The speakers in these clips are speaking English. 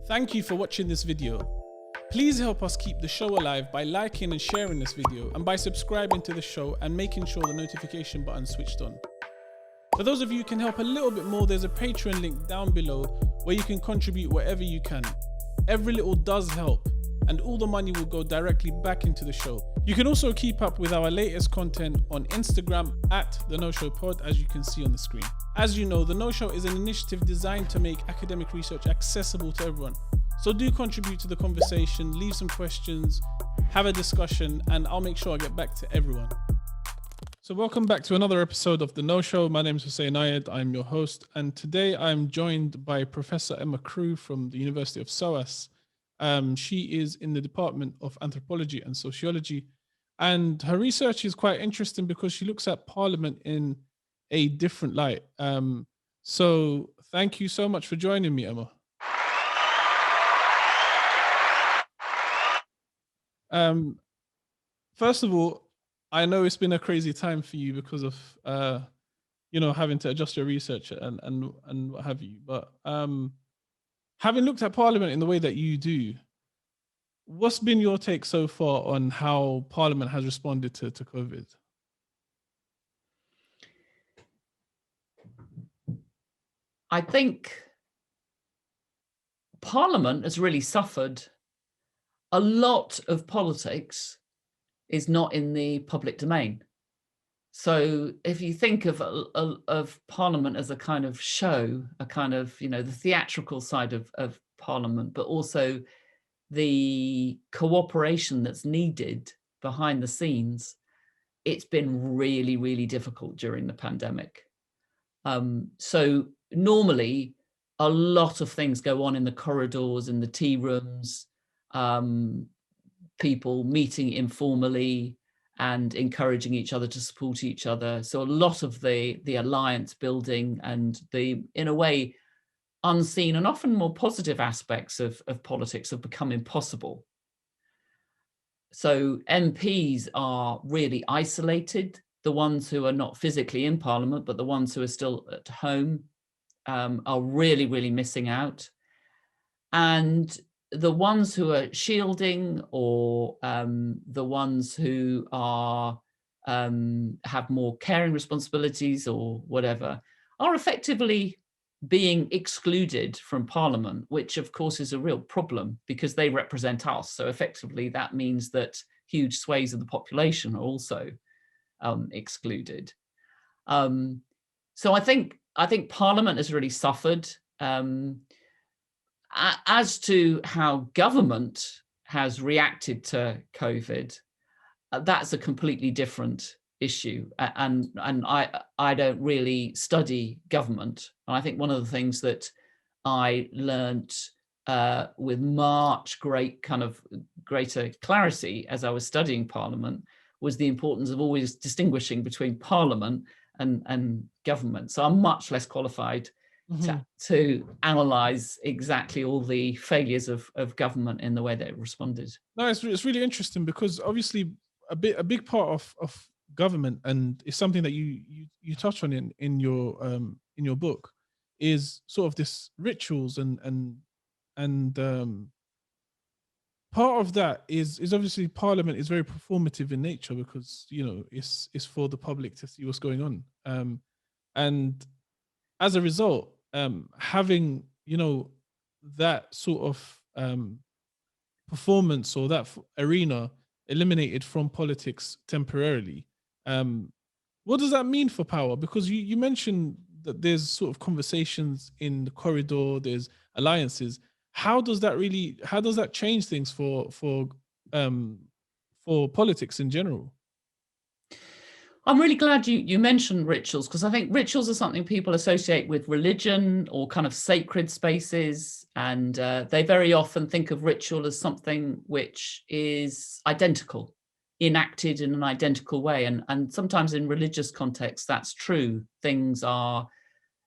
Thank you for watching this video. Please help us keep the show alive by liking and sharing this video and by subscribing to the show and making sure the notification button is switched on. For those of you who can help a little bit more, there's a Patreon link down below where you can contribute whatever you can. Every little does help, and all the money will go directly back into the show. You can also keep up with our latest content on Instagram at The No Show Pod, as you can see on the screen. As you know, The No Show is an initiative designed to make academic research accessible to everyone. So do contribute to the conversation, leave some questions, have a discussion, and I'll make sure I get back to everyone. So welcome back to another episode of The No Show. My name is Hussain Ayed, I'm your host, and today I'm joined by Professor Emma Crewe from the University of SOAS. She is in the Department of Anthropology and Sociology, and her research is quite interesting because she looks at Parliament in a different light. So thank you so much for joining me, Emma. First of all, I know it's been a crazy time for you because of having to adjust your research and what have you. But having looked at Parliament in the way that you do, what's been your take so far on how Parliament has responded to COVID? I think Parliament has really suffered. A lot of politics is not in the public domain. So if you think of Parliament as a kind of show, a kind of, the theatrical side of Parliament, but also the cooperation that's needed behind the scenes, it's been really, really difficult during the pandemic. So normally a lot of things go on in the corridors, in the tea rooms, people meeting informally and encouraging each other to support each other. So a lot of the alliance building and the, in a way, unseen and often more positive aspects of politics have become impossible. So MPs are really isolated. The ones who are not physically in Parliament, but the ones who are still at home are really, really missing out. And the ones who are shielding or the ones who are have more caring responsibilities or whatever are effectively being excluded from Parliament, which of course is a real problem because they represent us. So effectively that means that huge swathes of the population are also excluded. So I think Parliament has really suffered. As to how government has reacted to COVID, that's a completely different issue. And I don't really study government. And I think one of the things that I learned with much greater clarity as I was studying Parliament was the importance of always distinguishing between Parliament and government. So I'm much less qualified to analyze exactly all the failures of government in the way that it responded. No, it's really interesting because obviously a big part of government, and it's something that you touch on in your book, is sort of this rituals and part of that is obviously Parliament is very performative in nature because it's for the public to see what's going on, and as a result, having that sort of performance or that arena eliminated from politics temporarily, what does that mean for power? Because you mentioned that there's sort of conversations in the corridor, there's alliances. How does that change things for politics in general? I'm really glad you mentioned rituals, because I think rituals are something people associate with religion or kind of sacred spaces. And they very often think of ritual as something which is identical, enacted in an identical way. And sometimes in religious contexts, that's true. Things are,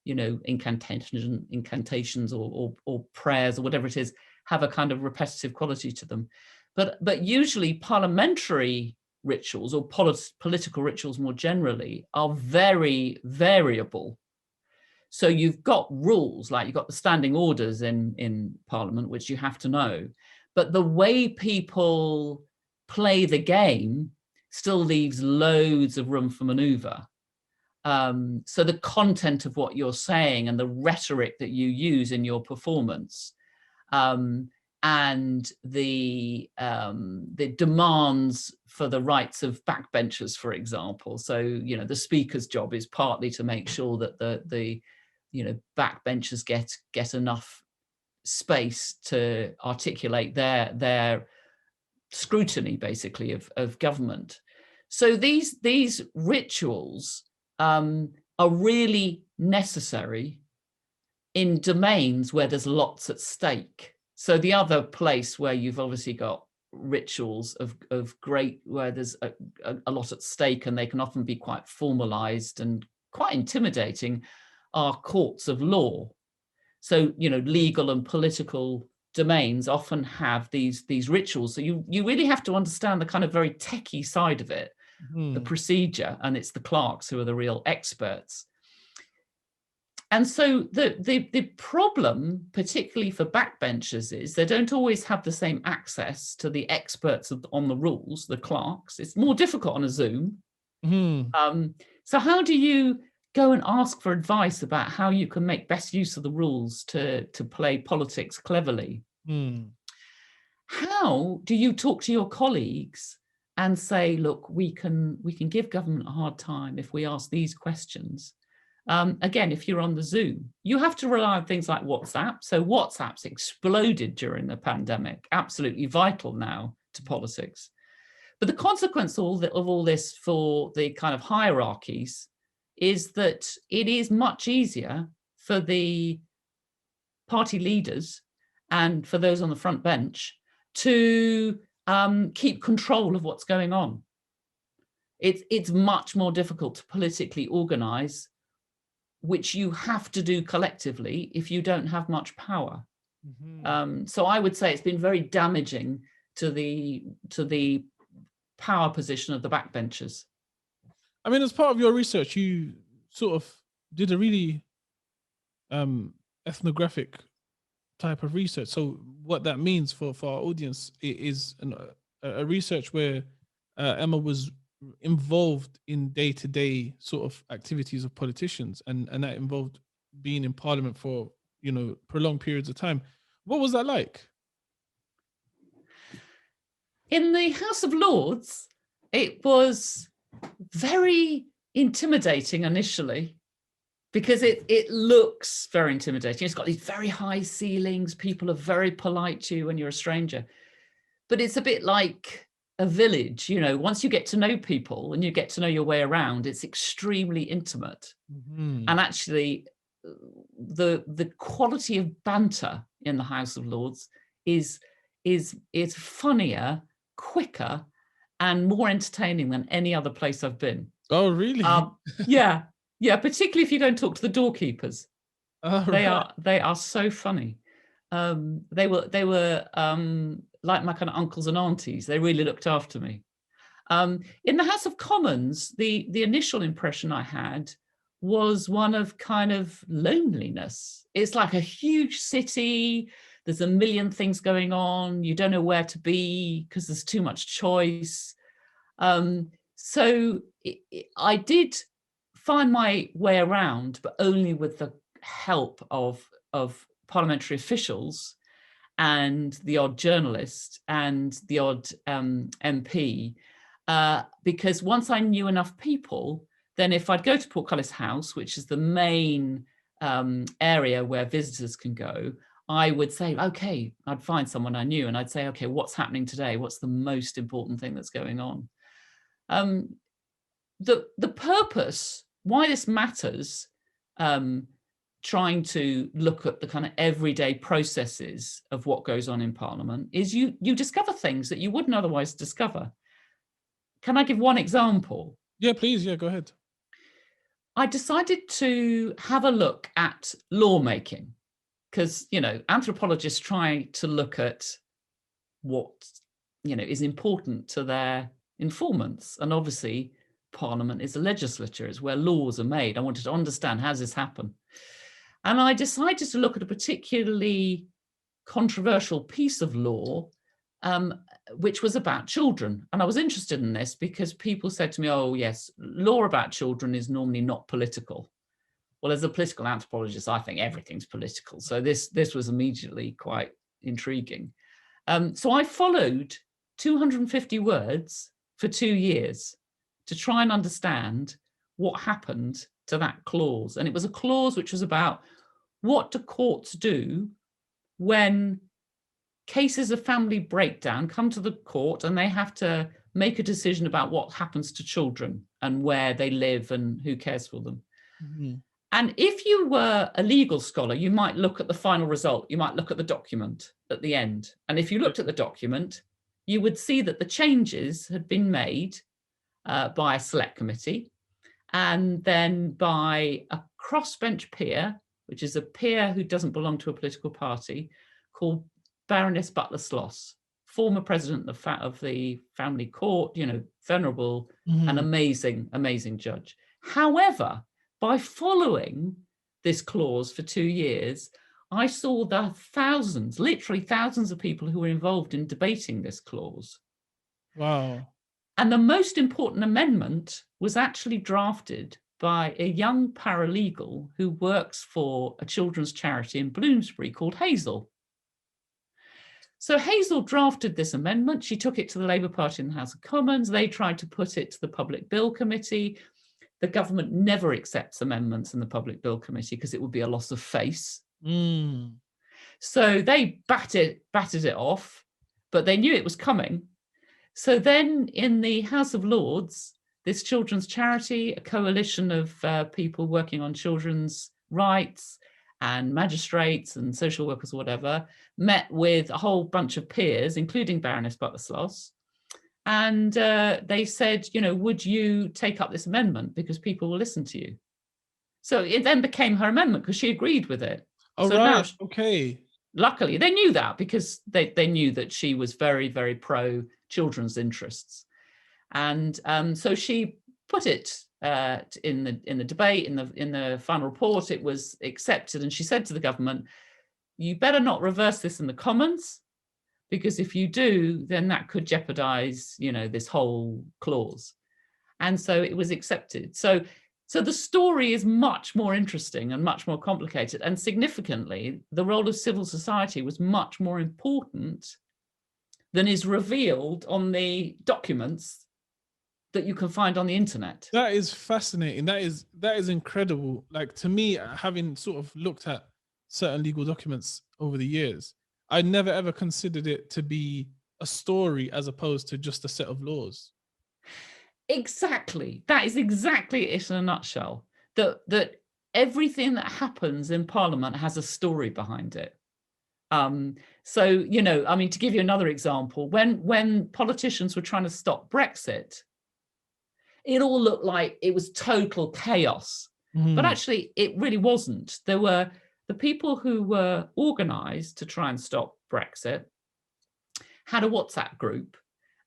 incantations or prayers or whatever it is, have a kind of repetitive quality to them. But usually parliamentary rituals or political rituals more generally are very variable. So you've got rules, like you've got the standing orders in Parliament, which you have to know. But the way people play the game still leaves loads of room for maneuver. So the content of what you're saying and the rhetoric that you use in your performance, and the demands for the rights of backbenchers, for example. So, you know, the speaker's job is partly to make sure that the backbenchers get enough space to articulate their scrutiny, basically, of government. So these rituals are really necessary in domains where there's lots at stake. So the other place where you've obviously got rituals of great, where there's a lot at stake, and they can often be quite formalized and quite intimidating, are courts of law. So, you know, legal and political domains often have these rituals. So you really have to understand the kind of very techie side of it, the procedure, and it's the clerks who are the real experts. And so the problem, particularly for backbenchers, is they don't always have the same access to the experts on the rules, the clerks. It's more difficult on a Zoom. So how do you go and ask for advice about how you can make best use of the rules to play politics cleverly? How do you talk to your colleagues and say, look, we can give government a hard time if we ask these questions? Again, if you're on the Zoom, you have to rely on things like WhatsApp. So WhatsApp's exploded during the pandemic, absolutely vital now to politics. But the consequence of all this for the kind of hierarchies is that it is much easier for the party leaders and for those on the front bench to keep control of what's going on. It's much more difficult to politically organize, which you have to do collectively if you don't have much power. So I would say it's been very damaging to the power position of the backbenchers. I mean, as part of your research, you sort of did a really ethnographic type of research. So what that means for our audience is a research where Emma was involved in day-to-day sort of activities of politicians, and that involved being in Parliament for, you know, prolonged periods of time. What was that like? In the House of Lords, it was very intimidating initially, because it looks very intimidating. It's got these very high ceilings. People are very polite to you when you're a stranger. But it's a bit like a village, you know, once you get to know people and you get to know your way around, it's extremely intimate. And actually, the quality of banter in the House of Lords is funnier, quicker, and more entertaining than any other place I've been. Oh, really? Yeah, particularly if you don't talk to the doorkeepers. They are so funny. They were like my kind of uncles and aunties. They really looked after me. In the House of Commons, the initial impression I had was one of kind of loneliness. It's like a huge city. There's a million things going on. You don't know where to be because there's too much choice. So I did find my way around, but only with the help of parliamentary officials and the odd journalist and the odd MP, because once I knew enough people, then if I'd go to Portcullis House, which is the main area where visitors can go, I would say, okay, I'd find someone I knew and I'd say, okay, what's happening today? What's the most important thing that's going on? The purpose, why this matters, trying to look at the kind of everyday processes of what goes on in Parliament, is you discover things that you wouldn't otherwise discover. Can I give one example? Yeah, please. Yeah, go ahead. I decided to have a look at lawmaking because, you know, anthropologists try to look at what, you know, is important to their informants. And obviously, Parliament is a legislature. It's where laws are made. I wanted to understand, how does this happen? And I decided to look at a particularly controversial piece of law, which was about children. And I was interested in this because people said to me, oh, yes, law about children is normally not political. Well, as a political anthropologist, I think everything's political. So this was immediately quite intriguing. So I followed 250 words for 2 years to try and understand what happened to that clause. And it was a clause which was about what do courts do when cases of family breakdown come to the court and they have to make a decision about what happens to children and where they live and who cares for them. Mm-hmm. And if you were a legal scholar, you might look at the final result. You might look at the document at the end. And if you looked at the document, you would see that the changes had been made by a select committee and then by a crossbench peer, which is a peer who doesn't belong to a political party, called Baroness Butler-Sloss, former president of the family court, venerable and amazing, amazing judge. However, by following this clause for 2 years, I saw the thousands, literally thousands of people who were involved in debating this clause. Wow. And the most important amendment was actually drafted by a young paralegal who works for a children's charity in Bloomsbury called Hazel. So Hazel drafted this amendment. She took it to the Labour Party in the House of Commons. They tried to put it to the Public Bill Committee. The government never accepts amendments in the Public Bill Committee because it would be a loss of face. So they batted it off, but they knew it was coming. So then in the House of Lords, this children's charity, a coalition of people working on children's rights and magistrates and social workers or whatever, met with a whole bunch of peers, including Baroness Butler-Sloss. And they said, would you take up this amendment because people will listen to you? So it then became her amendment because she agreed with it. Oh, so right. Now, okay. Luckily, they knew that because they knew that she was very, very pro children's interests. And so she put it in the debate, in the final report. It was accepted. And she said to the government, you better not reverse this in the Commons, because if you do, then that could jeopardize, this whole clause. And so it was accepted. So the story is much more interesting and much more complicated. And significantly, the role of civil society was much more important than is revealed on the documents that you can find on the internet. That is fascinating. That is incredible. Like, to me, having sort of looked at certain legal documents over the years, I never ever considered it to be a story as opposed to just a set of laws. Exactly. That is exactly it in a nutshell. That everything that happens in Parliament has a story behind it. So, to give you another example, when politicians were trying to stop Brexit, it all looked like it was total chaos. But actually, it really wasn't. There were the people who were organised to try and stop Brexit had a WhatsApp group.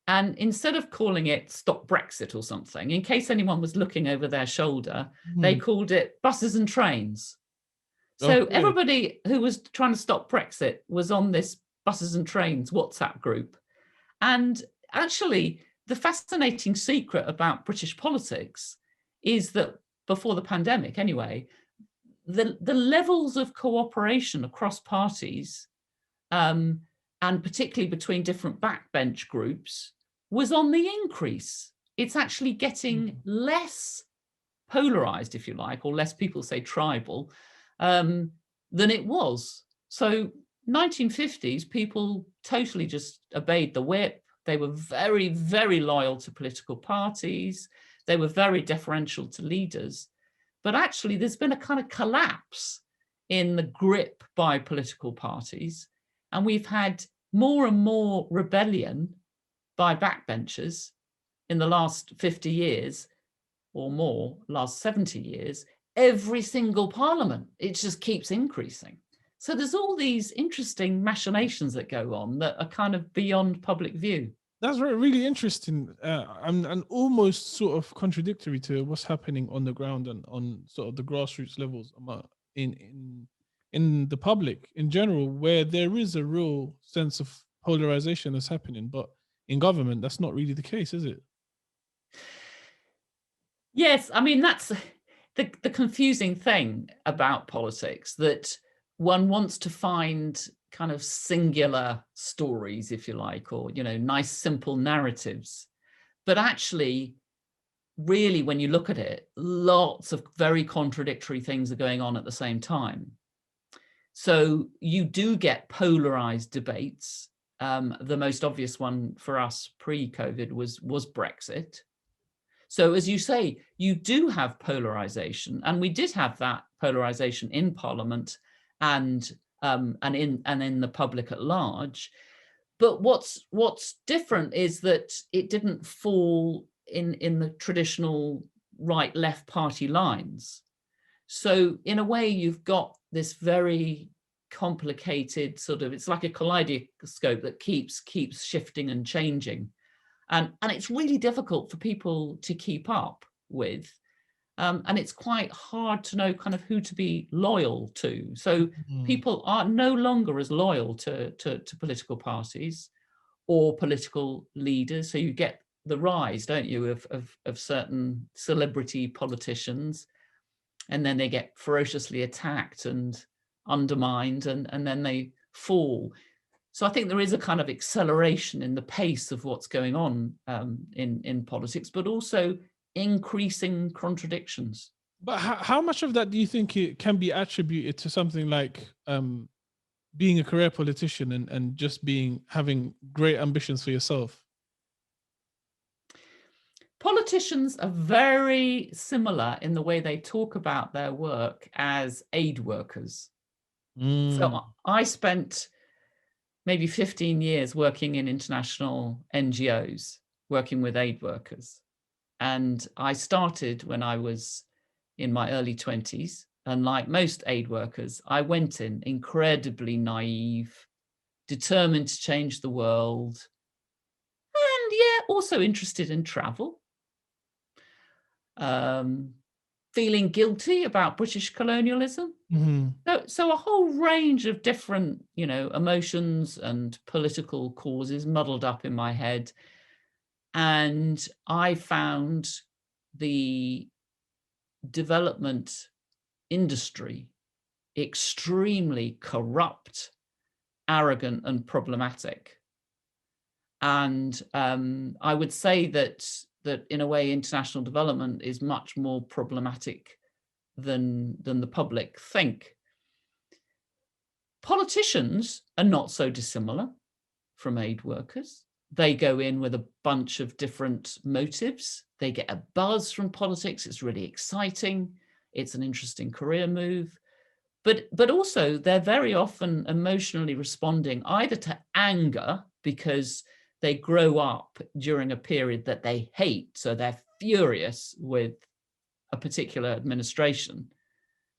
And instead of calling it Stop Brexit or something, in case anyone was looking over their shoulder, they called it Buses and Trains. So everybody who was trying to stop Brexit was on this Buses and Trains WhatsApp group. And actually, the fascinating secret about British politics is that before the pandemic anyway, the levels of cooperation across parties, and particularly between different backbench groups, was on the increase. It's actually getting less polarized, if you like, or less, people say, tribal, than it was. So 1950s, people totally just obeyed the whip. They were very, very loyal to political parties. They were very deferential to leaders. But actually, there's been a kind of collapse in the grip by political parties. And we've had more and more rebellion by backbenchers in the last 50 years or more, last 70 years, every single parliament. It just keeps increasing. So there's all these interesting machinations that go on that are kind of beyond public view. That's really interesting, and almost sort of contradictory to what's happening on the ground and on sort of the grassroots levels in the public in general, where there is a real sense of polarization that's happening, but in government, that's not really the case, is it? Yes, I mean, that's the confusing thing about politics, that one wants to find kind of singular stories, if you like, or, nice, simple narratives. But actually, really, when you look at it, lots of very contradictory things are going on at the same time. So you do get polarized debates. The most obvious one for us pre-COVID was Brexit. So as you say, you do have polarization, and we did have that polarization in Parliament and in the public at large. But what's different is that it didn't fall in the traditional right-left party lines. So in a way, you've got this very complicated sort of, it's like a kaleidoscope that keeps shifting and changing. And it's really difficult for people to keep up with. And it's quite hard to know kind of who to be loyal to. So people are no longer as loyal to political parties or political leaders. So you get the rise, don't you, of certain celebrity politicians, and then they get ferociously attacked and undermined, and then they fall. So I think there is a kind of acceleration in the pace of what's going on in politics, but also increasing contradictions. But how much of that do you think it can be attributed to something like being a career politician and just having great ambitions for yourself? Politicians are very similar in the way they talk about their work as aid workers. So I spent maybe 15 years working in international NGOs, working with aid workers. And I started when I was in my early 20s. And like most aid workers, I went in incredibly naive, determined to change the world, and also interested in travel. Feeling guilty about British colonialism. So a whole range of different, emotions and political causes muddled up in my head. And I found the development industry extremely corrupt, arrogant, and problematic. And I would say that in a way, international development is much more problematic than the public think. Politicians are not so dissimilar from aid workers. They go in with a bunch of different motives. They get a buzz from politics. It's really exciting. It's an interesting career move. But also they're very often emotionally responding either to anger because they grow up during a period that they hate. So they're furious with a particular administration.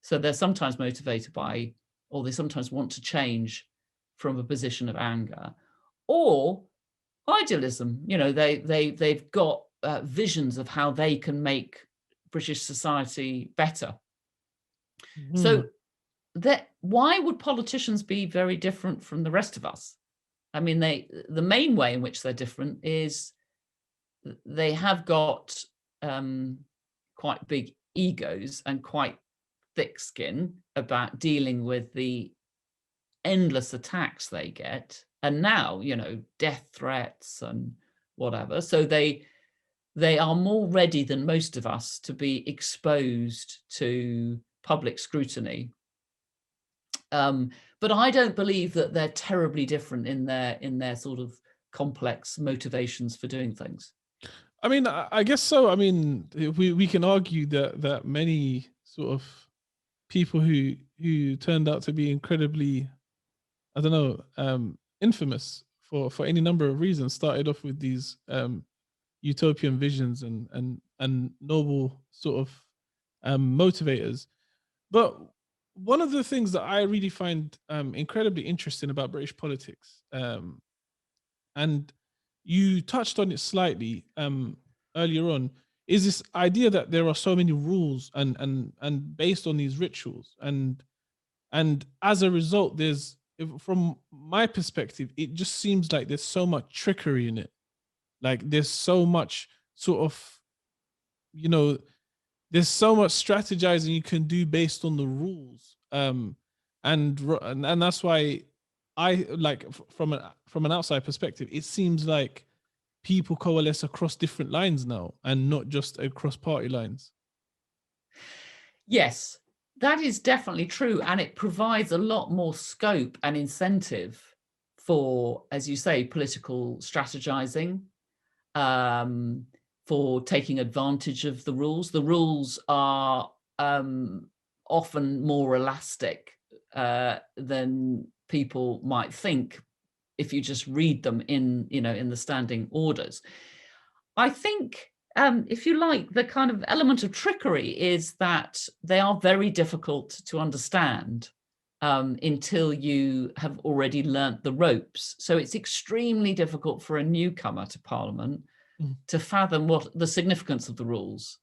So they're sometimes motivated by, or they sometimes want to change from a position of anger, or idealism. They've got visions of how they can make British society better. So why would politicians be very different from the rest of us? I mean, the main way in which they're different is they have got quite big egos and quite thick skin about dealing with the endless attacks they get, and now death threats and whatever. So they are more ready than most of us to be exposed to public scrutiny. But I don't believe that they're terribly different in their sort of complex motivations for doing things. I mean, I guess so. I mean, we can argue that many sort of people who turned out to be incredibly, I don't know, infamous for any number of reasons, started off with these utopian visions and noble sort of motivators. But one of the things that I really find incredibly interesting about British politics, and you touched on it slightly earlier on, is this idea that there are so many rules and based on these rituals, and as a result, from my perspective, it just seems like there's so much trickery in it. Like there's so much sort of, you know, there's so much strategizing you can do based on the rules. And that's why I like from an outside perspective, it seems like people coalesce across different lines now and not just across party lines. Yes, that is definitely true. And it provides a lot more scope and incentive for, as you say, political strategizing, for taking advantage of the rules. The rules are often more elastic than people might think if you just read them in, in the standing orders. I think, if you like, the kind of element of trickery is that they are very difficult to understand until you have already learnt the ropes. So it's extremely difficult for a newcomer to Parliament to fathom what the significance of the rules,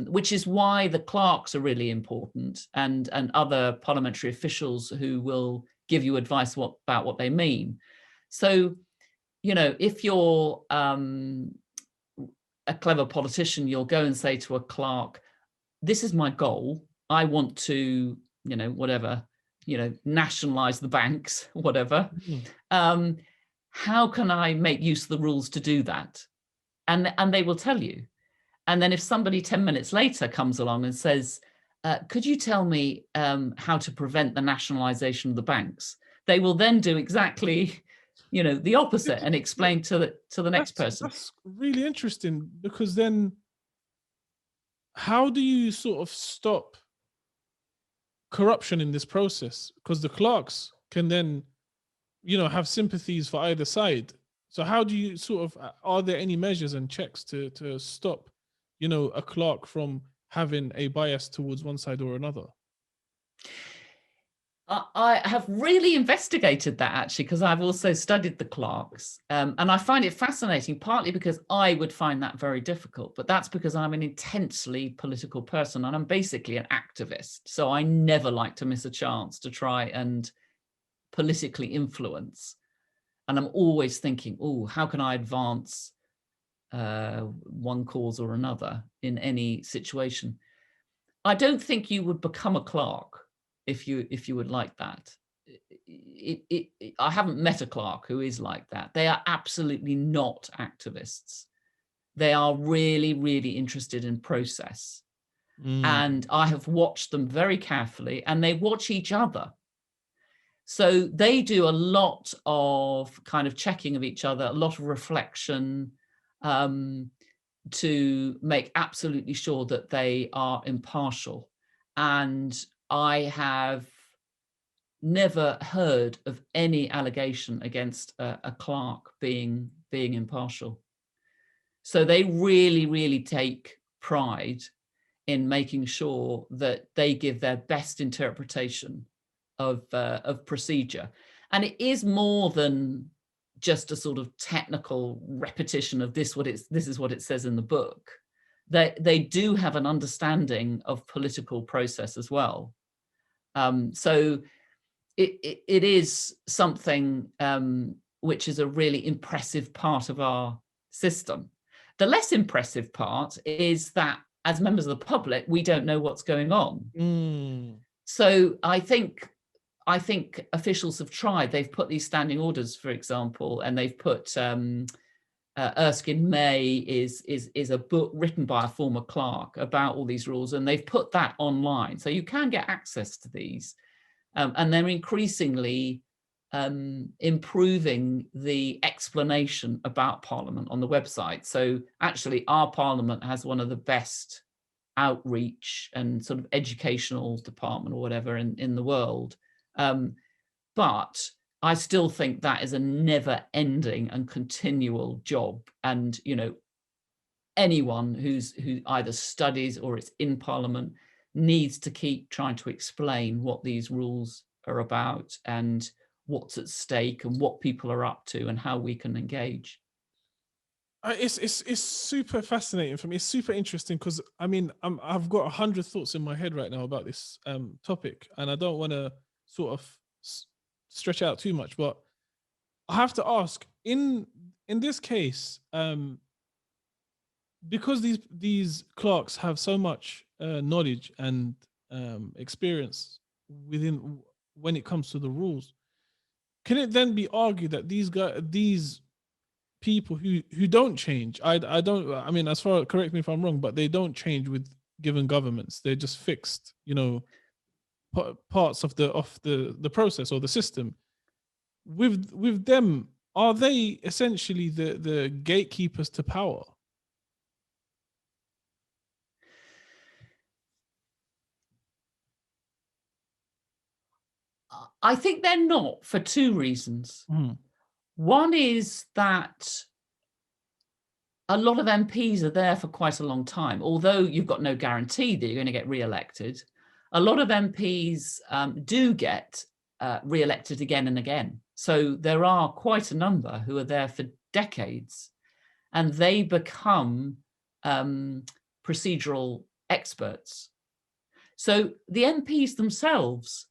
which is why the clerks are really important, and other parliamentary officials who will give you advice about what they mean. So, if you're a clever politician, you'll go and say to a clerk, this is my goal. I want to, nationalize the banks, whatever. How can I make use of the rules to do that? And they will tell you. And then if somebody 10 minutes later comes along and says, could you tell me how to prevent the nationalization of the banks? They will then do exactly, the opposite and explain to the next person. That's really interesting, because then how do you sort of stop corruption in this process? Because the clerks can then, have sympathies for either side. So how do you sort of, are there any measures and checks to stop, a clerk from having a bias towards one side or another? I have really investigated that, actually, because I've also studied the clerks, and I find it fascinating, partly because I would find that very difficult, but that's because I'm an intensely political person and I'm basically an activist. So I never like to miss a chance to try and politically influence. And I'm always thinking, oh, how can I advance one cause or another in any situation? I don't think you would become a clerk if you would like that. I haven't met a clerk who is like that. They are absolutely not activists. They are really, really interested in process. And I have watched them very carefully, and they watch each other. So they do a lot of kind of checking of each other, a lot of reflection, to make absolutely sure that they are impartial. And I have never heard of any allegation against a clerk being impartial. So they really, really take pride in making sure that they give their best interpretation of procedure. And it is more than just a sort of technical repetition of this is what it says in the book. They do have an understanding of political process as well. So it is something which is a really impressive part of our system. The less impressive part is that as members of the public, we don't know what's going on. So I think officials have tried. They've put these standing orders, for example, and they've put Erskine May is a book written by a former clerk about all these rules, and they've put that online, so you can get access to these, and they're increasingly improving the explanation about Parliament on the website. So actually, our Parliament has one of the best outreach and sort of educational department or whatever in the world. But I still think that is a never-ending and continual job. And, anyone who either studies or is in Parliament needs to keep trying to explain what these rules are about and what's at stake and what people are up to and how we can engage. It's super fascinating for me. It's super interesting because I mean I've got 100 thoughts in my head right now about this topic, and I don't want to sort of stretch out too much, but I have to ask in this case, because these clerks have so much knowledge and experience within when it comes to the rules, can it then be argued that these people who don't change, I don't, I mean, as far, correct me if I'm wrong, but they don't change with given governments, they're just fixed, you know, parts of the process or the system. With them, are they essentially the gatekeepers to power? I think they're not, for two reasons. Mhm. One is that a lot of MPs are there for quite a long time, although you've got no guarantee that you're going to get re-elected. A lot of MPs do get re-elected again and again. So there are quite a number who are there for decades, and they become procedural experts. So the MPs themselves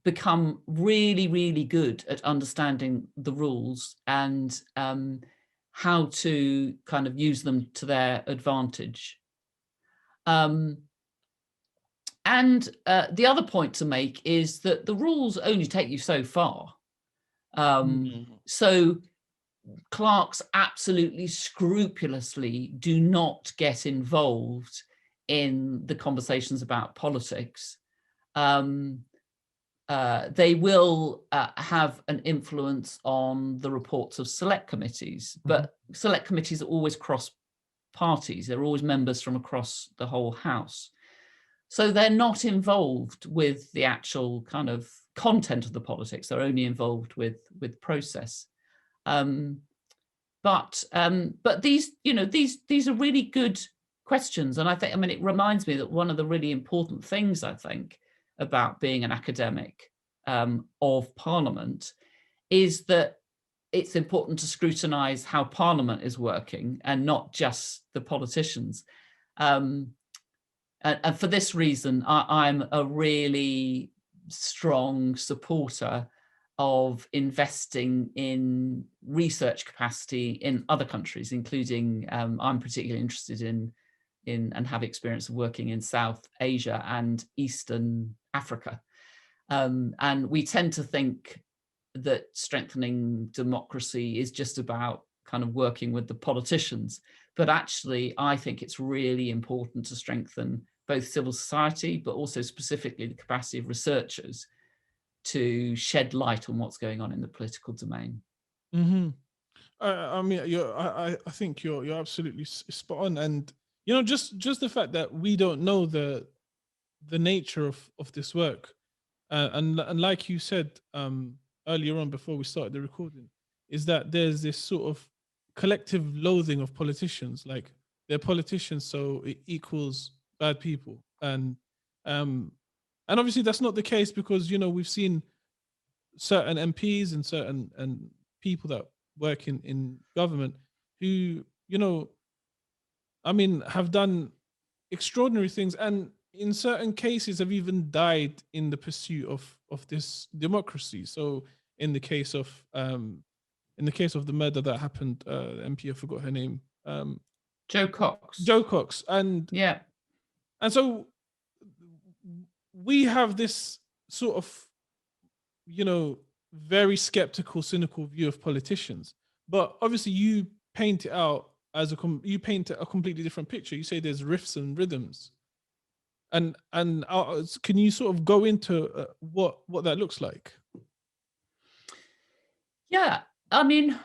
become really, really good at understanding the rules and how to kind of use them to their advantage. And the other point to make is that the rules only take you so far. So clerks absolutely scrupulously do not get involved in the conversations about politics. They will have an influence on the reports of select committees, but select committees are always cross parties. They're always members from across the whole house. So they're not involved with the actual kind of content of the politics. They're only involved with process. But these, you know, these are really good questions. And I think, I mean, it reminds me that one of the really important things, I think, about being an academic of Parliament is that it's important to scrutinise how Parliament is working and not just the politicians. And for this reason, I'm a really strong supporter of investing in research capacity in other countries, including I'm particularly interested in and have experience of working in South Asia and Eastern Africa. And we tend to think that strengthening democracy is just about kind of working with the politicians. But actually, I think it's really important to strengthen both civil society, but also specifically the capacity of researchers to shed light on what's going on in the political domain. I mean, I think you're absolutely spot on, and you know, just the fact that we don't know the nature of this work, and like you said earlier on before we started the recording, is that there's this sort of collective loathing of politicians, like they're politicians, so it equals bad people, and obviously that's not the case, because you know we've seen certain MPs and certain people that work in government who, you know, I mean, have done extraordinary things, and in certain cases have even died in the pursuit of this democracy. So in the case of the murder that happened, MP, I forgot her name, Jo Cox. Jo Cox, and yeah, and so we have this sort of, you know, very skeptical, cynical view of politicians. But obviously, you paint it out as you paint a completely different picture. You say there's riffs and rhythms, and can you sort of go into what that looks like? Yeah, I mean,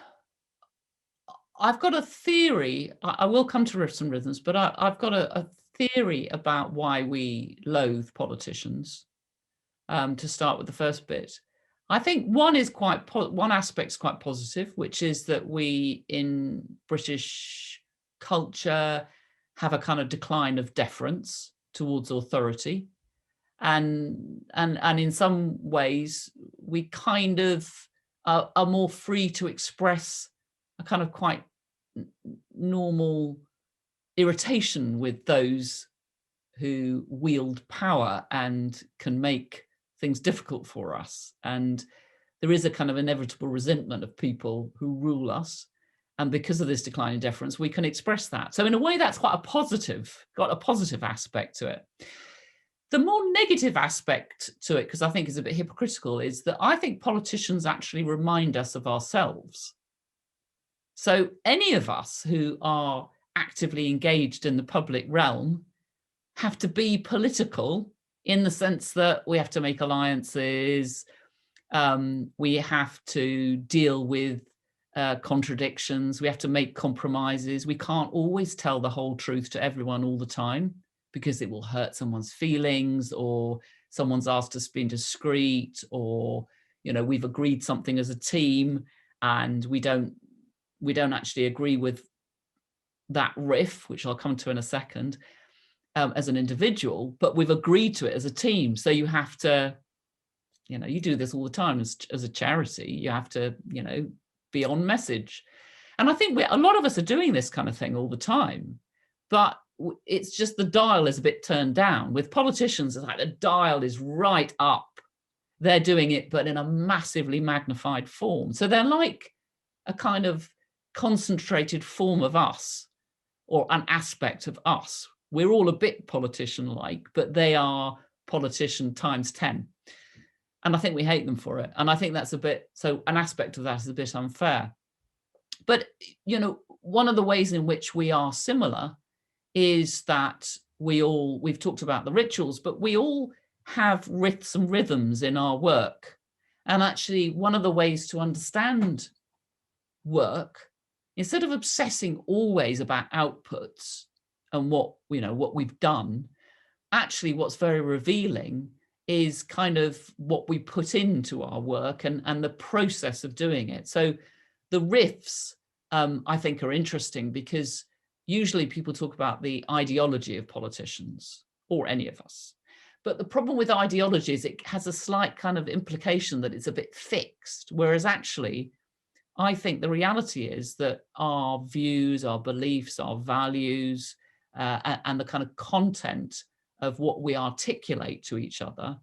I've got a theory. I will come to riffs and rhythms, but I've got a theory about why we loathe politicians. To start with the first bit, I think one aspect is quite positive, which is that we in British culture have a kind of decline of deference towards authority, and in some ways we kind of are more free to express a kind of quite normal irritation with those who wield power and can make things difficult for us. And there is a kind of inevitable resentment of people who rule us. And because of this decline in deference, we can express that. So in a way, that's quite a positive, got a positive aspect to it. The more negative aspect to it, because I think is a bit hypocritical, is that I think politicians actually remind us of ourselves. So any of us who are actively engaged in the public realm have to be political in the sense that we have to make alliances, we have to deal with contradictions, we have to make compromises. We can't always tell the whole truth to everyone all the time because it will hurt someone's feelings, or someone's asked us to be discreet, or we've agreed something as a team and we don't actually agree with that riff, which I'll come to in a second, as an individual, but we've agreed to it as a team. So you have to, you do this all the time as a charity. You have to, be on message. And I think a lot of us are doing this kind of thing all the time, but it's just the dial is a bit turned down. With politicians, it's like the dial is right up. They're doing it, but in a massively magnified form. So they're like a kind of concentrated form of us, or an aspect of us. We're all a bit politician-like, but they are politician times 10. And I think we hate them for it. And I think that's so an aspect of that is a bit unfair. But, one of the ways in which we are similar is that we've talked about the rituals, but we all have riffs and rhythms in our work. And actually, one of the ways to understand work, instead of obsessing always about outputs and what we've done, actually what's very revealing is kind of what we put into our work and the process of doing it. So the riffs, I think, are interesting because usually people talk about the ideology of politicians or any of us. But the problem with ideology is it has a slight kind of implication that it's a bit fixed, whereas actually, I think the reality is that our views, our beliefs, our values, and the kind of content of what we articulate to each other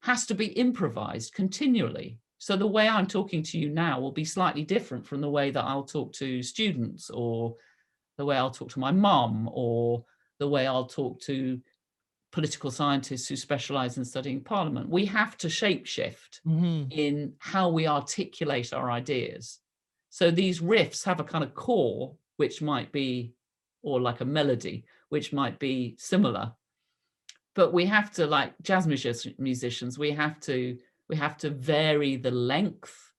has to be improvised continually. So the way I'm talking to you now will be slightly different from the way that I'll talk to students, or the way I'll talk to my mum, or the way I'll talk to political scientists who specialize in studying Parliament. We have to shapeshift in how we articulate our ideas. So these riffs have a kind of core, which might be, or like a melody, which might be similar. But we have to, like jazz musicians, we have to vary the length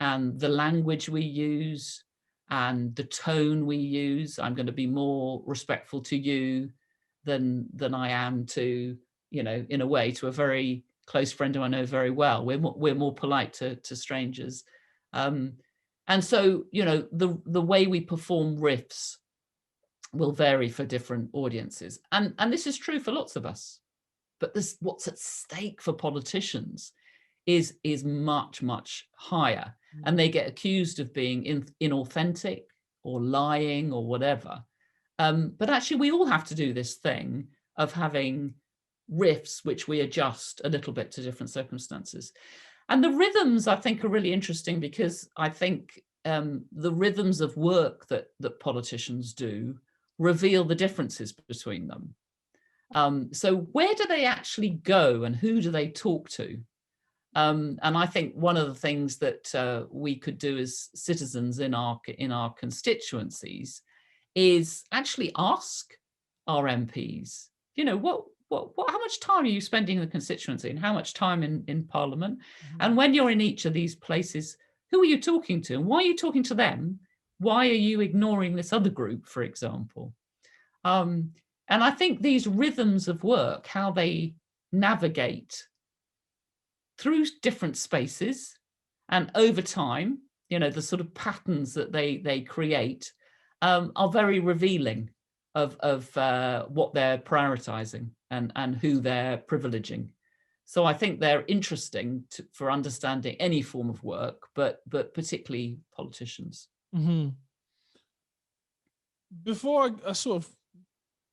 and the language we use and the tone we use. I'm going to be more respectful to you than I am to, in a way, to a very close friend who I know very well. We're more polite to strangers. And so, the way we perform riffs will vary for different audiences. And this is true for lots of us. But what's at stake for politicians is much, much higher. And they get accused of being inauthentic or lying or whatever. But actually, we all have to do this thing of having riffs which we adjust a little bit to different circumstances. And the rhythms, I think, are really interesting because I think the rhythms of work that politicians do reveal the differences between them. So where do they actually go and who do they talk to? And I think one of the things that we could do as citizens in our constituencies is actually ask our MPs, how much time are you spending in the constituency and how much time in Parliament? And when you're in each of these places, who are you talking to and why are you talking to them? Why are you ignoring this other group, for example? And I think these rhythms of work, how they navigate through different spaces and over time, the sort of patterns that they create are very revealing of what they're prioritizing and who they're privileging. So I think they're interesting for understanding any form of work, but particularly politicians. Mm-hmm. before I sort of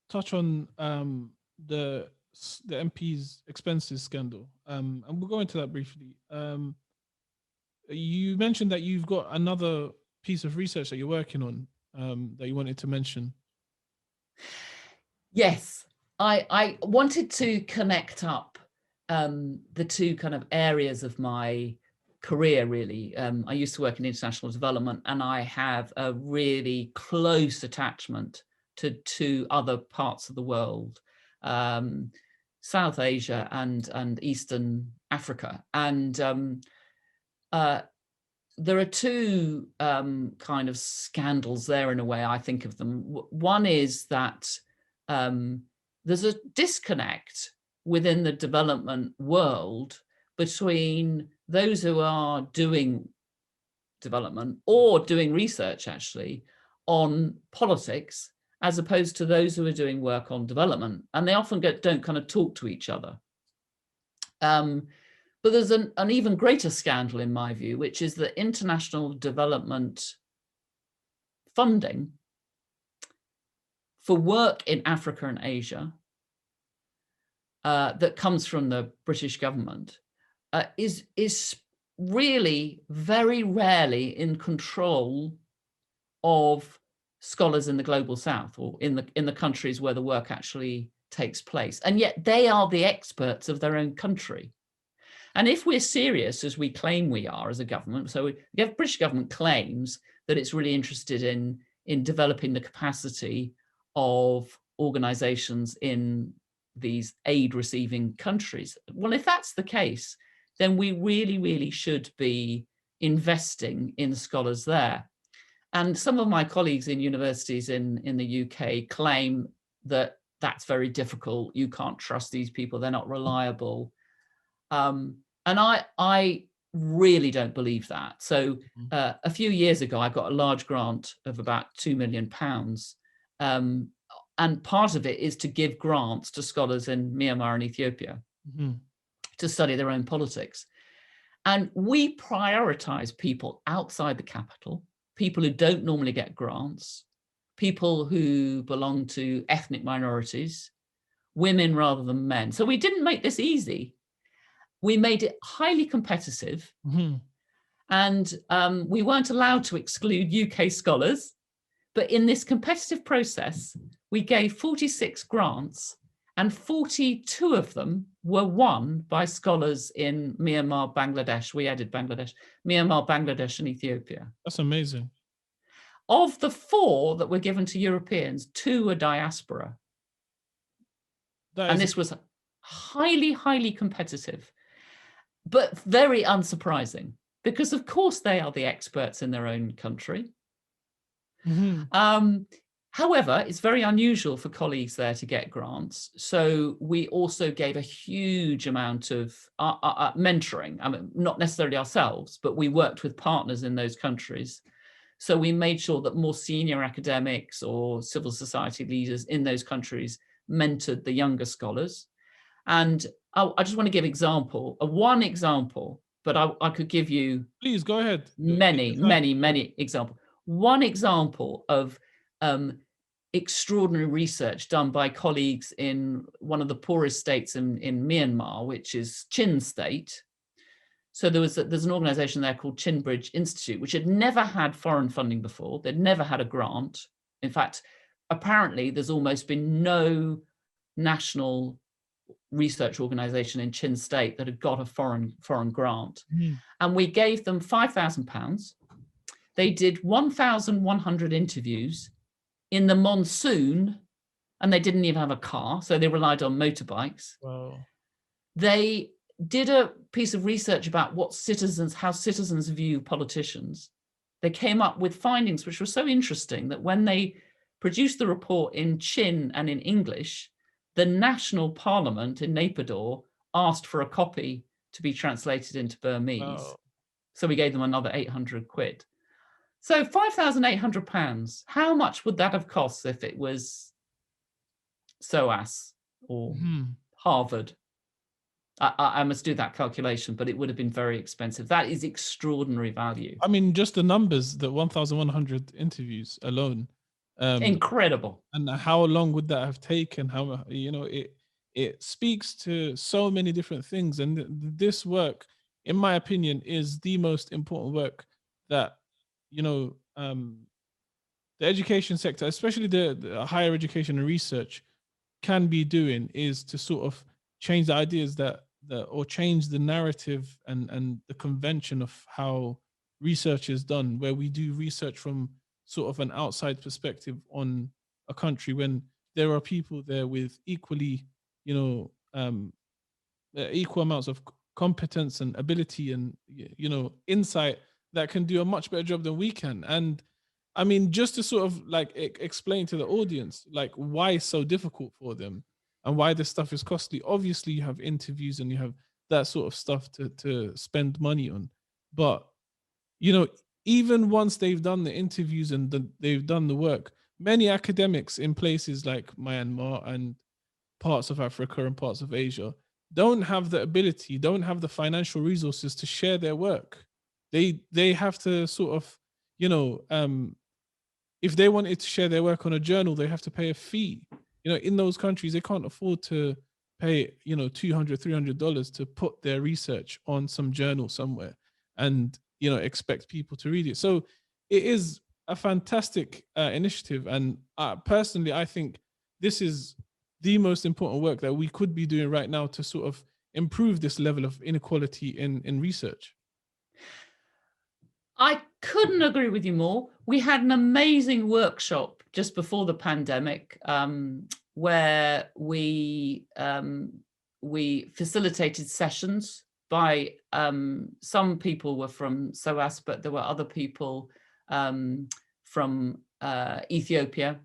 touch on the MP's expenses scandal, and we'll go into that briefly. You mentioned that you've got another piece of research that you're working on that you wanted to mention. Yes, I wanted to connect up the two kind of areas of my career, really. I used to work in international development, and I have a really close attachment to two other parts of the world, South Asia and Eastern Africa. And there are two kind of scandals there, in a way, I think of them. One is that there's a disconnect within the development world between those who are doing development or doing research, actually, on politics, as opposed to those who are doing work on development. And they often don't kind of talk to each other. But there's an even greater scandal, in my view, which is that international development funding for work in Africa and Asia that comes from the British government is really very rarely in control of scholars in the global south, or in the countries where the work actually takes place. And yet they are the experts of their own country. And if we're serious, as we claim we are as a government, so the British government claims that it's really interested in developing the capacity of organizations in these aid-receiving countries. Well, if that's the case, then we really, really should be investing in scholars there. And some of my colleagues in universities in the UK claim that that's very difficult. You can't trust these people. They're not reliable. And I really don't believe that. So a few years ago, I got a large grant of about £2 million. And part of it is to give grants to scholars in Myanmar and Ethiopia to study their own politics. And we prioritize people outside the capital, people who don't normally get grants, people who belong to ethnic minorities, women rather than men. So we didn't make this easy. We made it highly competitive, and we weren't allowed to exclude UK scholars. But in this competitive process, we gave 46 grants, and 42 of them were won by scholars in Myanmar, Bangladesh. We added Bangladesh, Myanmar, Bangladesh, and Ethiopia. That's amazing. Of the 4 that were given to Europeans, 2 were diaspora. And this was highly, highly competitive, but very unsurprising, because of course they are the experts in their own country. However, it's very unusual for colleagues there to get grants. So we also gave a huge amount of mentoring. I mean, not necessarily ourselves, but we worked with partners in those countries. So we made sure that more senior academics or civil society leaders in those countries mentored the younger scholars. And I just want to give one example, but I could give you— Please go ahead. Many examples. One example of extraordinary research done by colleagues in one of the poorest states in Myanmar, which is Chin State. So there's an organization there called Chin Bridge Institute, which had never had foreign funding before. They'd never had a grant. In fact, apparently there's almost been no national research organization in Chin State that had got a foreign grant. And we gave them £5,000. They did 1,100 interviews in the monsoon, and they didn't even have a car, so they relied on motorbikes. Wow. They did a piece of research about how citizens view politicians. They came up with findings which were so interesting that when they produced the report in Chin and in English, the national parliament in Naypyidaw asked for a copy to be translated into Burmese. Wow. So we gave them another £800. So £5,800, how much would that have cost if it was SOAS or Harvard? I must do that calculation, but it would have been very expensive. That is extraordinary value. I mean, just the numbers, the 1,100 interviews alone, Incredible. And how long would that have taken? How, it speaks to so many different things, and this work, in my opinion, is the most important work that, you know um the education sector, especially the higher education and research, can be doing, is to sort of change the ideas or change the narrative and the convention of how research is done, where we do research from sort of an outside perspective on a country, when there are people there with equally, you know, equal amounts of competence and ability and insight, that can do a much better job than we can. And I mean, just to sort of like explain to the audience, like, why it's so difficult for them and why this stuff is costly. Obviously, you have interviews and you have that sort of stuff to spend money on. But, you know, even once they've done the interviews and they've done the work, many academics in places like Myanmar and parts of Africa and parts of Asia don't have the ability, don't have the financial resources to share their work. They have to sort of, you know, if they wanted to share their work on a journal, they have to pay a fee. You know, in those countries, they can't afford to pay, $200, $300 to put their research on some journal somewhere and, expect people to read it. So it is a fantastic initiative. And personally, I think this is the most important work that we could be doing right now to sort of improve this level of inequality in research. I couldn't agree with you more. We had an amazing workshop just before the pandemic, where we facilitated sessions by some people were from SOAS, but there were other people from Ethiopia,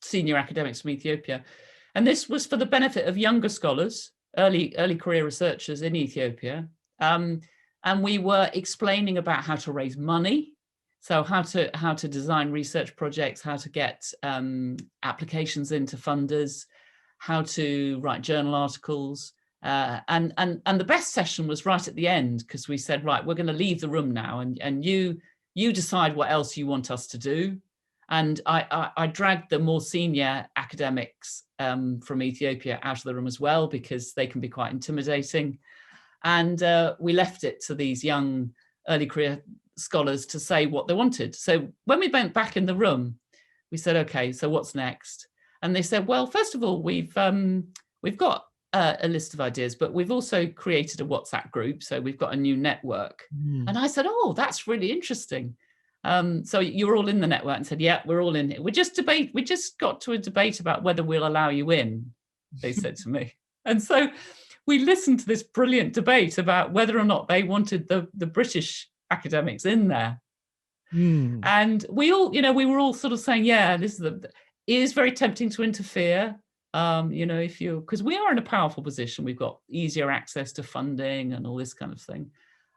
senior academics from Ethiopia, and this was for the benefit of younger scholars, early career researchers in Ethiopia. And we were explaining about how to raise money, so how to design research projects, how to get applications into funders, how to write journal articles, and the best session was right at the end, because we said, right, we're going to leave the room now, and you decide what else you want us to do. And I dragged the more senior academics from Ethiopia out of the room as well, because they can be quite intimidating. And we left it to these young early career scholars to say what they wanted. So when we went back in the room, we said, okay, so what's next? And they said, well, first of all, we've got a list of ideas, but we've also created a WhatsApp group. So we've got a new network. And I said, oh, that's really interesting. So you're all in the network? And said, yeah, we're all in here. We just got to a debate about whether we'll allow you in, they said to me. And so we listened to this brilliant debate about whether or not they wanted the British academics in there. And we all, we were all sort of saying, yeah, it is very tempting to interfere. Because we are in a powerful position, we've got easier access to funding and all this kind of thing.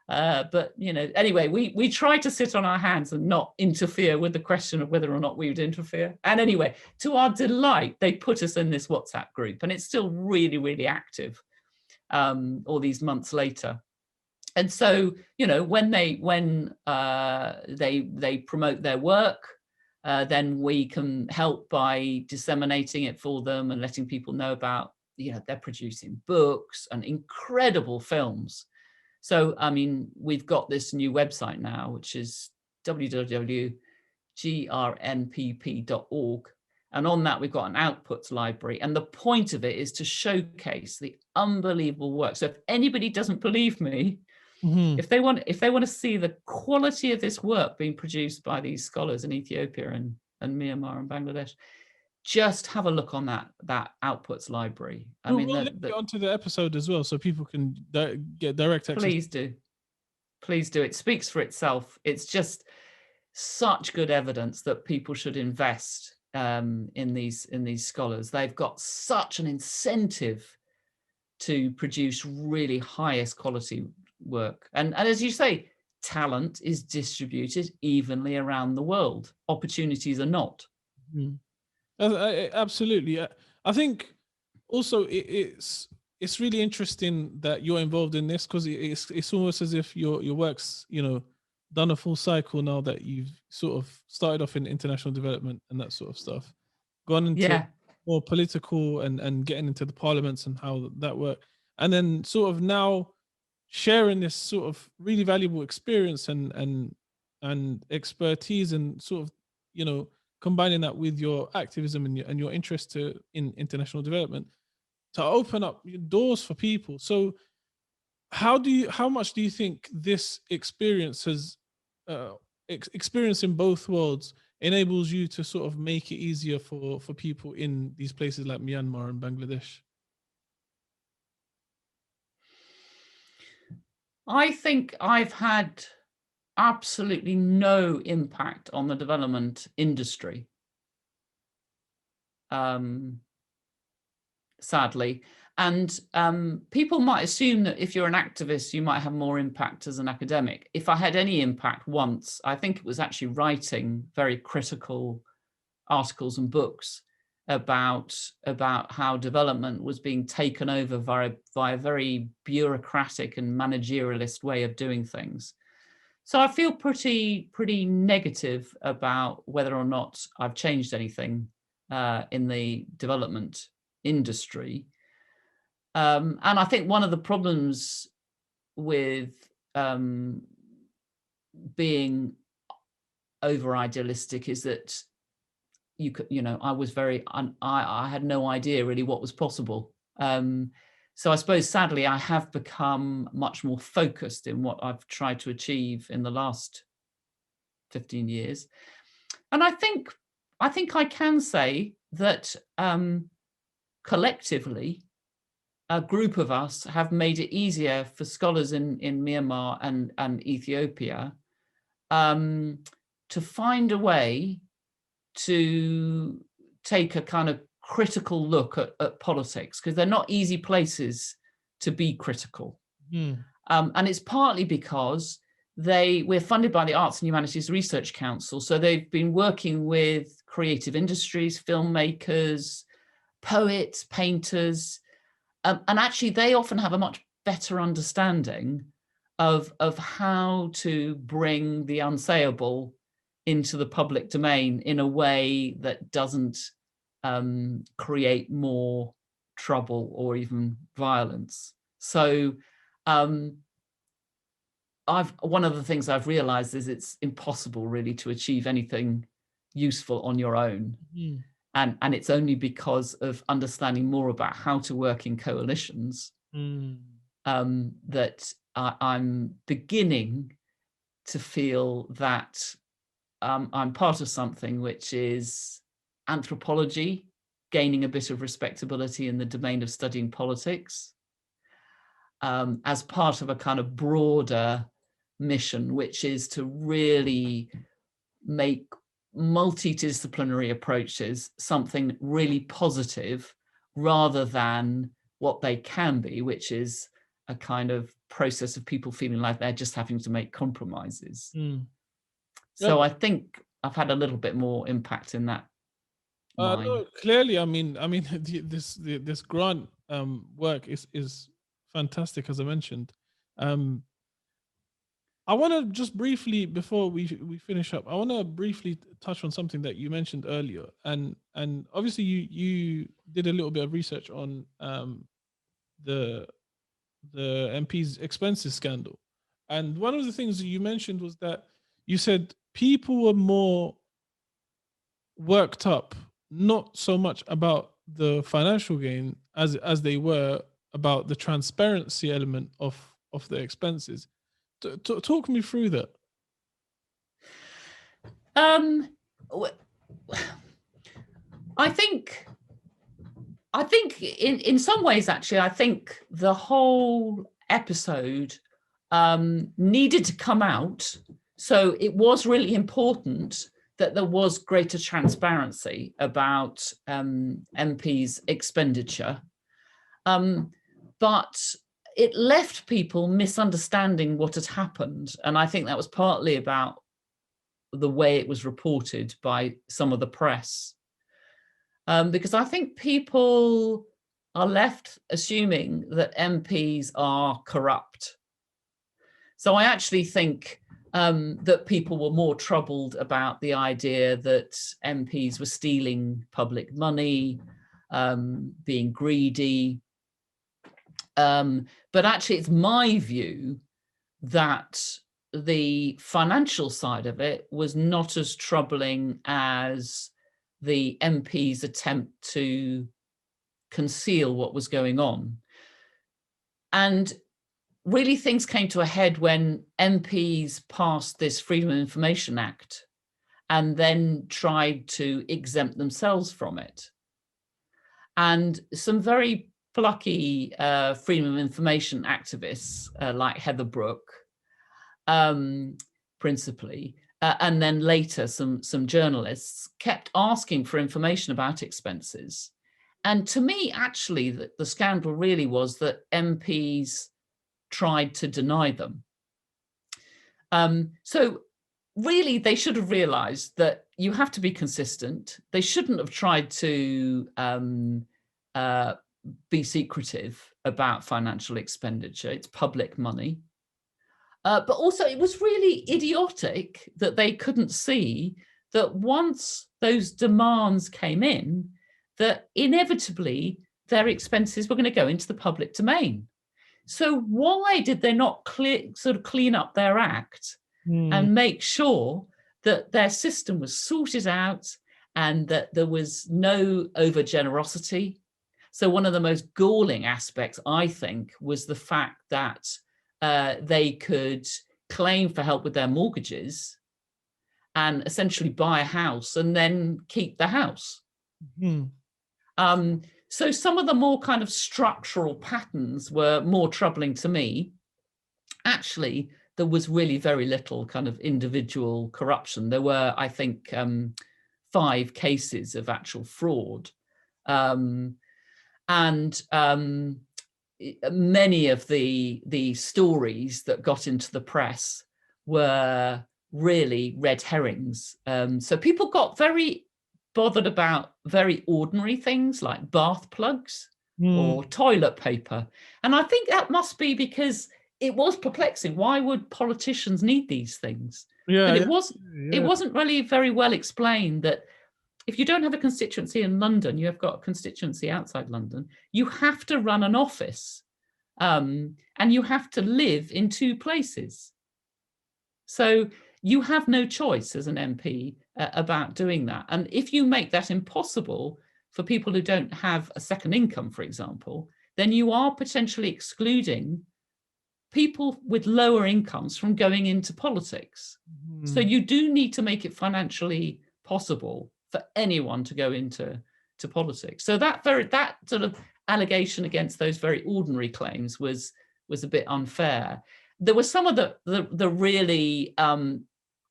But anyway, we tried to sit on our hands and not interfere with the question of whether or not we would interfere. And anyway, to our delight, they put us in this WhatsApp group, and it's still really, really active all these months later. And so, when they promote their work, then we can help by disseminating it for them and letting people know about, they're producing books and incredible films. So, I mean, we've got this new website now, which is www.grnpp.org. And on that, we've got an outputs library. And the point of it is to showcase the unbelievable work. So if anybody doesn't believe me, if they want to see the quality of this work being produced by these scholars in Ethiopia and Myanmar and Bangladesh, just have a look on that outputs library. We'll link it onto the episode as well, so people can get direct access. Please do. It speaks for itself. It's just such good evidence that people should invest in these scholars. They've got such an incentive to produce really highest quality work. And as you say, talent is distributed evenly around the world. Opportunities are not. Absolutely. I think also it's really interesting that you're involved in this, because it's almost as if your work's done a full cycle now that you've sort of started off in international development and that sort of stuff, gone into Yeah. more political and getting into the parliaments and how that worked, and then sort of now sharing this sort of really valuable experience and expertise, and sort of, you know, combining that with your activism and your interest in international development to open up doors for people. So how much do you think this experience has experience in both worlds enables you to sort of make it easier for people in these places like Myanmar and Bangladesh? I think I've had absolutely no impact on the development industry, sadly. And people might assume that if you're an activist, you might have more impact as an academic. If I had any impact once, I think it was actually writing very critical articles and books about how development was being taken over by a very bureaucratic and managerialist way of doing things. So I feel pretty negative about whether or not I've changed anything in the development industry. And I think one of the problems with being over idealistic is that I was I had no idea really what was possible. So I suppose sadly I have become much more focused in what I've tried to achieve in the last 15 years. And I think I can say that collectively, a group of us have made it easier for scholars in Myanmar and Ethiopia to find a way to take a kind of critical look at politics, because they're not easy places to be critical. And it's partly because we're funded by the Arts and Humanities Research Council. So they've been working with creative industries, filmmakers, poets, painters, and actually they often have a much better understanding of how to bring the unsayable into the public domain in a way that doesn't create more trouble or even violence. So one of the things I've realized is it's impossible really to achieve anything useful on your own. And it's only because of understanding more about how to work in coalitions that I'm beginning to feel that I'm part of something which is anthropology, gaining a bit of respectability in the domain of studying politics, as part of a kind of broader mission, which is to really make multidisciplinary approaches something really positive rather than what they can be, which is a kind of process of people feeling like they're just having to make compromises. So I think I've had a little bit more impact in that. No, clearly, I mean, this grant work is fantastic, as I mentioned. I want to just briefly, before we finish up, I want to briefly touch on something that you mentioned earlier, and obviously you did a little bit of research on the MP's expenses scandal, and one of the things that you mentioned was that you said people were more worked up, not so much about the financial gain as they were about the transparency element of the expenses. Talk me through that. I think in some ways, actually, I think the whole episode needed to come out. So it was really important that there was greater transparency about MPs' expenditure. But it left people misunderstanding what had happened. And I think that was partly about the way it was reported by some of the press. Because I think people are left assuming that MPs are corrupt. So I actually think that people were more troubled about the idea that MPs were stealing public money, being greedy. But actually, it's my view that the financial side of it was not as troubling as the MP's attempt to conceal what was going on. And really, things came to a head when MPs passed this Freedom of Information Act and then tried to exempt themselves from it. And some very plucky freedom of information activists like Heather Brooke, principally, and then later some journalists kept asking for information about expenses. And to me, actually, the scandal really was that MPs tried to deny them. So really, they should have realized that you have to be consistent. They shouldn't have tried to be secretive about financial expenditure. It's public money. But also, it was really idiotic that they couldn't see that once those demands came in, that inevitably their expenses were going to go into the public domain. So why did they not clean up their act and make sure that their system was sorted out and that there was no over-generosity? So one of the most galling aspects, I think, was the fact that they could claim for help with their mortgages and essentially buy a house and then keep the house. So some of the more kind of structural patterns were more troubling to me. Actually, there was really very little kind of individual corruption. There were, I think, 5 cases of actual fraud. And many of the stories that got into the press were really red herrings. So people got very bothered about very ordinary things like bath plugs or toilet paper. And I think that must be because it was perplexing. Why would politicians need these things? But it wasn't really very well explained that if you don't have a constituency in London, you have got a constituency outside London, you have to run an office and you have to live in 2 places. So you have no choice as an MP about doing that. And if you make that impossible for people who don't have a second income, for example, then you are potentially excluding people with lower incomes from going into politics. So you do need to make it financially possible for anyone to go into politics. So that sort of allegation against those very ordinary claims was a bit unfair. There were some of the really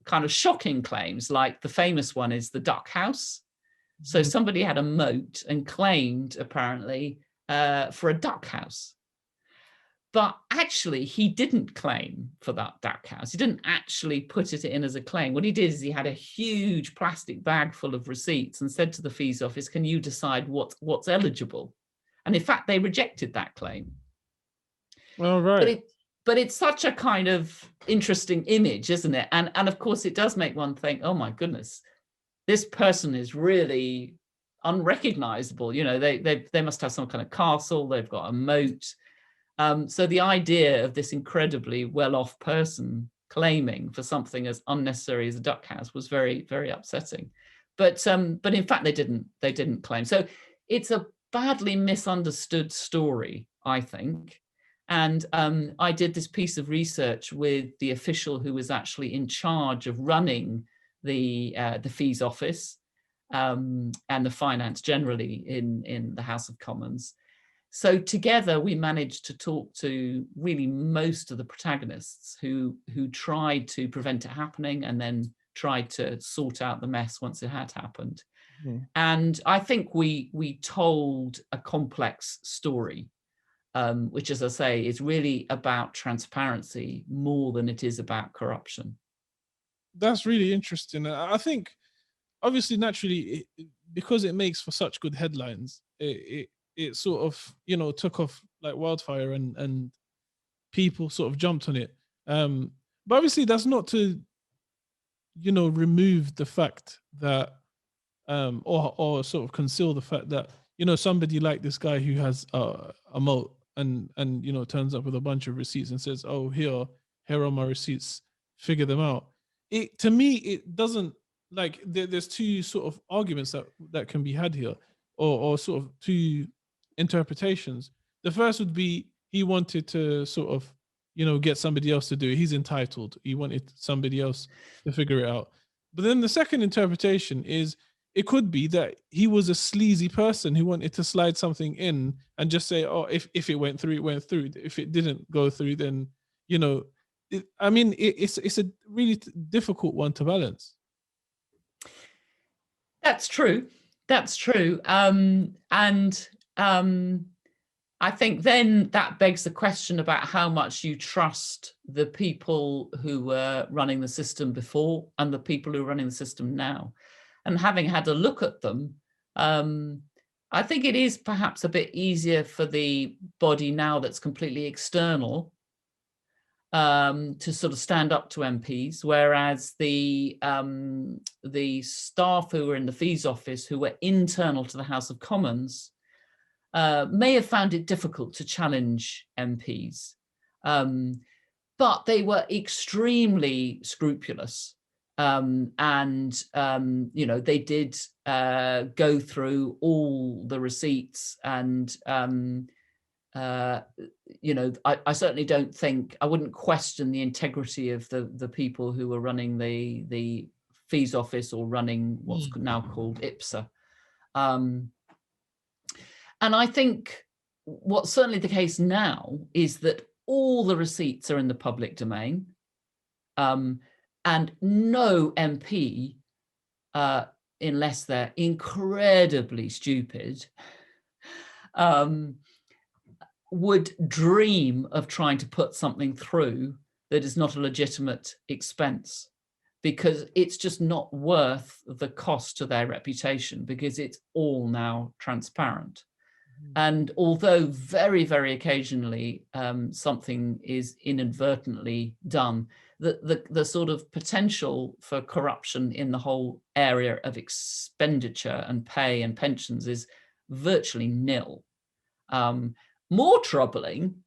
kind of shocking claims, like the famous one is the duck house. So somebody had a moat and claimed apparently for a duck house. But actually, he didn't claim for that duck house. He didn't actually put it in as a claim. What he did is he had a huge plastic bag full of receipts and said to the fees office, can you decide what's eligible? And in fact, they rejected that claim. All right. But it's such a kind of interesting image, isn't it? And of course, it does make one think, oh, my goodness, this person is really unrecognizable. You know, they must have some kind of castle. They've got a moat. So the idea of this incredibly well-off person claiming for something as unnecessary as a duck house was very, very upsetting. But in fact, they didn't claim. So it's a badly misunderstood story, I think. And I did this piece of research with the official who was actually in charge of running the fees office and the finance generally in the House of Commons. So together we managed to talk to really most of the protagonists who tried to prevent it happening and then tried to sort out the mess once it had happened. And I think we told a complex story, which, as I say, is really about transparency more than it is about corruption. That's really interesting. I think, obviously, naturally, because it makes for such good headlines, it sort of, you know, took off like wildfire and people sort of jumped on it. But obviously, that's not to, remove the fact that, or sort of conceal the fact that, somebody like this guy who has a moat and turns up with a bunch of receipts and says, "Oh, here are my receipts. Figure them out." It, to me, it doesn't, like, there's two sort of arguments that can be had here, or sort of two interpretations. The first would be he wanted to sort of, get somebody else to do it. He's entitled. He wanted somebody else to figure it out. But then the second interpretation is it could be that he was a sleazy person who wanted to slide something in and just say, "Oh, if it went through, it went through. If it didn't go through, then it's a really difficult one to balance." That's true. That's true. I think then that begs the question about how much you trust the people who were running the system before and the people who are running the system now. And having had a look at them, I think it is perhaps a bit easier for the body now that's completely external to sort of stand up to MPs, whereas the staff who were in the fees office, who were internal to the House of Commons, may have found it difficult to challenge MPs, but they were extremely scrupulous, and they did go through all the receipts, and I certainly don't think, I wouldn't question the integrity of the people who were running the fees office or running what's now called IPSA. And I think what's certainly the case now is that all the receipts are in the public domain, and no MP, unless they're incredibly stupid, would dream of trying to put something through that is not a legitimate expense, because it's just not worth the cost to their reputation, because it's all now transparent. And although very, very occasionally something is inadvertently done, the sort of potential for corruption in the whole area of expenditure and pay and pensions is virtually nil. More troubling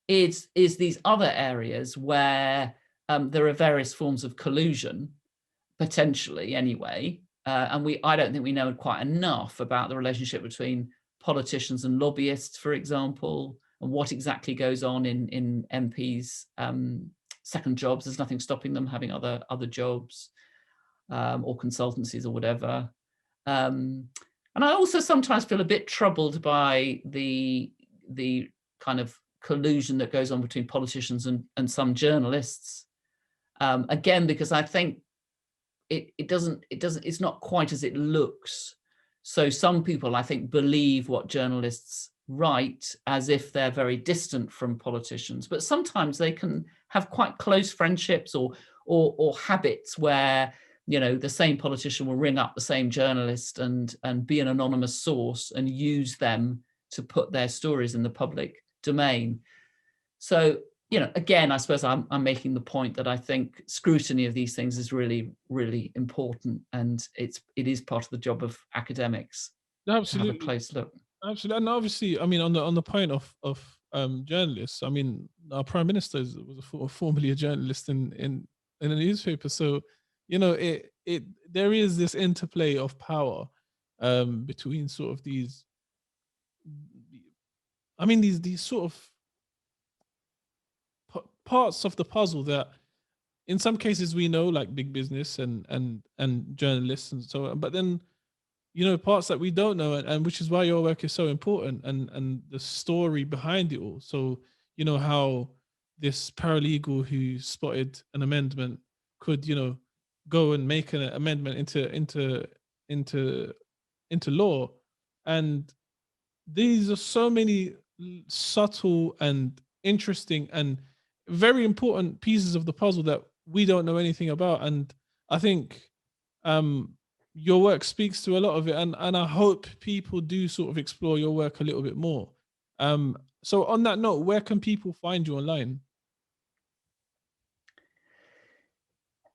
is these other areas where there are various forms of collusion, potentially anyway, and I don't think we know quite enough about the relationship between politicians and lobbyists, for example, and what exactly goes on in MPs' second jobs. There's nothing stopping them having other jobs or consultancies or whatever. And I also sometimes feel a bit troubled by the kind of collusion that goes on between politicians and some journalists. Again, because I think it's not quite as it looks. So some people, I think, believe what journalists write as if they're very distant from politicians, but sometimes they can have quite close friendships or habits where, the same politician will ring up the same journalist and be an anonymous source and use them to put their stories in the public domain. So, again, I suppose I'm making the point that I think scrutiny of these things is really, really important, and it is part of the job of academics. Absolutely, to have a close look. Absolutely, and obviously, I mean, on the point of journalists, I mean, our Prime Minister was formerly a journalist in a newspaper, so there is this interplay of power between sort of these. I mean, these sort of parts of the puzzle that in some cases we know, like big business and journalists and so on, but then parts that we don't know, and which is why your work is so important, and the story behind it all. So how this paralegal who spotted an amendment could go and make an amendment into law, and these are so many subtle and interesting and very important pieces of the puzzle that we don't know anything about. And I think your work speaks to a lot of it, and I hope people do sort of explore your work a little bit more. So on that note, where can people find you online?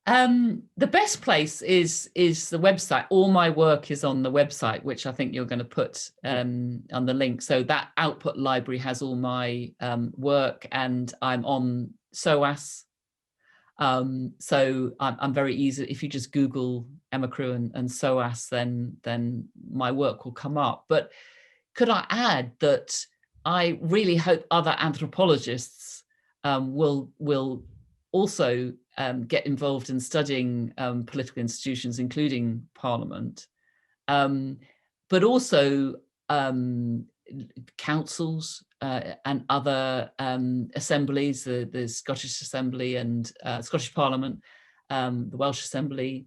The best place is the website. All my work is on the website, which I think you're going to put on the link. So that output library has all my work, and I'm on SOAS. So I'm very easy. If you just Google Emma Crewe and SOAS, then my work will come up. But could I add that I really hope other anthropologists will also get involved in studying political institutions, including Parliament, but also councils and other assemblies, the Scottish Assembly and Scottish Parliament, the Welsh Assembly,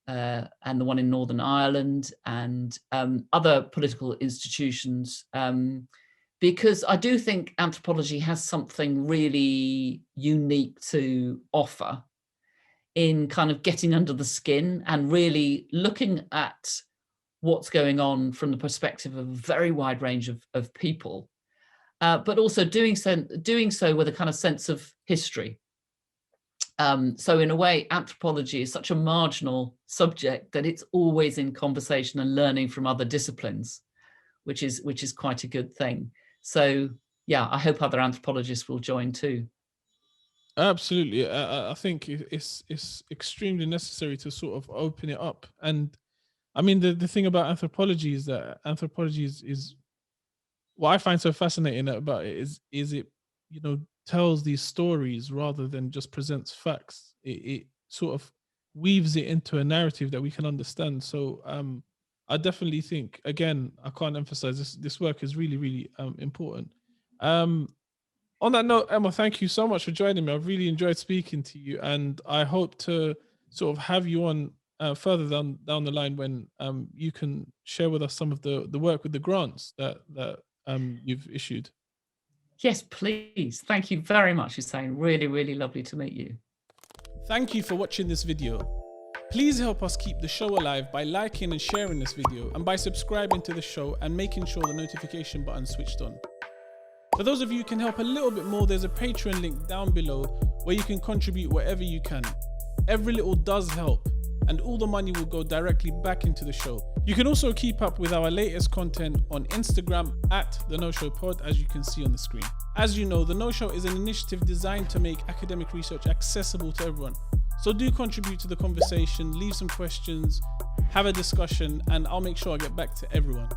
and the one in Northern Ireland, and other political institutions. Because I do think anthropology has something really unique to offer in kind of getting under the skin and really looking at what's going on from the perspective of a very wide range of people, but also doing so with a kind of sense of history. So in a way, anthropology is such a marginal subject that it's always in conversation and learning from other disciplines, which is quite a good thing. So yeah, I hope other anthropologists will join too. Absolutely. I think it's extremely necessary to sort of open it up. And I mean, the thing about anthropology is that anthropology is what I find so fascinating about it is it, tells these stories rather than just presents facts. It sort of weaves it into a narrative that we can understand. So I definitely think, again, I can't emphasize this work is really, really important. On that note, Emma, thank you so much for joining me. I've really enjoyed speaking to you, and I hope to sort of have you on further down the line when you can share with us some of the work with the grants that you've issued. Yes, please. Thank you very much, Hussain. Really, really lovely to meet you. Thank you for watching this video. Please help us keep the show alive by liking and sharing this video, and by subscribing to the show and making sure the notification button is switched on. For those of you who can help a little bit more, there's a Patreon link down below where you can contribute whatever you can. Every little does help, and all the money will go directly back into the show. You can also keep up with our latest content on Instagram at The No Show Pod, as you can see on the screen. As you know, The No Show is an initiative designed to make academic research accessible to everyone. So do contribute to the conversation, leave some questions, have a discussion, and I'll make sure I get back to everyone.